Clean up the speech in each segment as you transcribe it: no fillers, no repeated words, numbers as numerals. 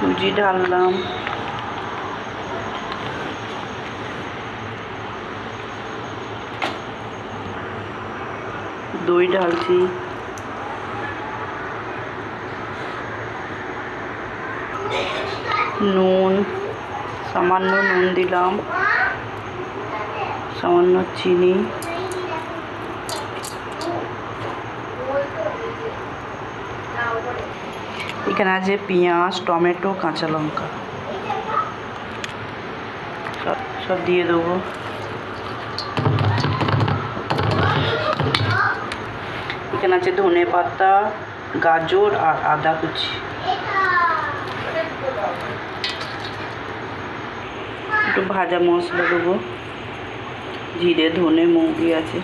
সুজি ঢাললাম, দই ঢালছি, নুন, সামান্য নুন দিলাম, সামান্য চিনি, এখানে আছে পেঁয়াজ, টমেটো, কাঁচা লঙ্কা, সব দিয়ে দেবো। এখানে আছে ধনে পাতা, গাজর আর আদা কুচি। একটু ভাজা মশলা দেবো, জিরে, ধনে, মৌরি আছে।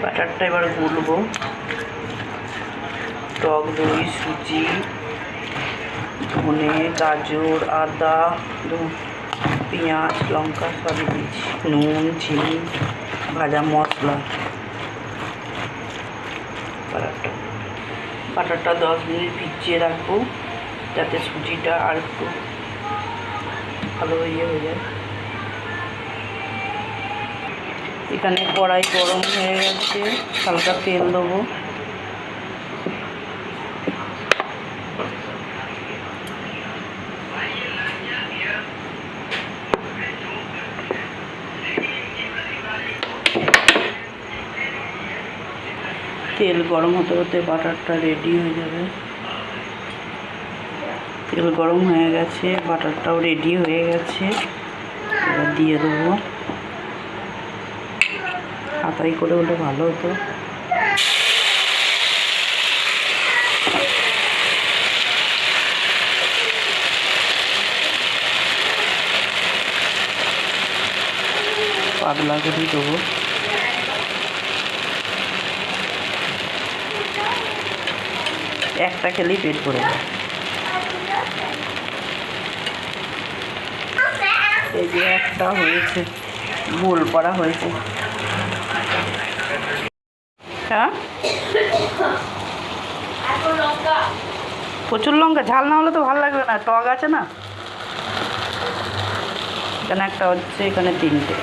বাটারটা এবার গুলবো। টক দই, সুজি, ধনে, গাজর, আদা, পেঁয়াজ, লঙ্কা সবই দিয়েছি, নুন, চিনি, ভাজা মশলা। বাটারটা 10 মিনিট ভিজিয়ে রাখবো যাতে সুজিটা আর একটু ভালো হয়ে যায়। এখানে কড়াই গরম হয়ে গেছে, হালকা তেল দেবো। তেল গরম হতে হতে বাটারটা রেডি হয়ে যাবে। তেল গরম হয়ে গেছে, বাটারটাও রেডি হয়ে গেছে। এবার দিয়ে দেবো। হাতাই করে হলে ভালো হতো। পাতলা করে দেবো। একটা খেলেই পেট ভরে যায়। এই যে একটা হয়েছে, গোল করা হয়েছে। হ্যাঁ, প্রচুর লঙ্কা, ঝাল না হলে তো ভালো লাগবে না, টক আছে না। এখানে একটা হচ্ছে, এখানে 3টে।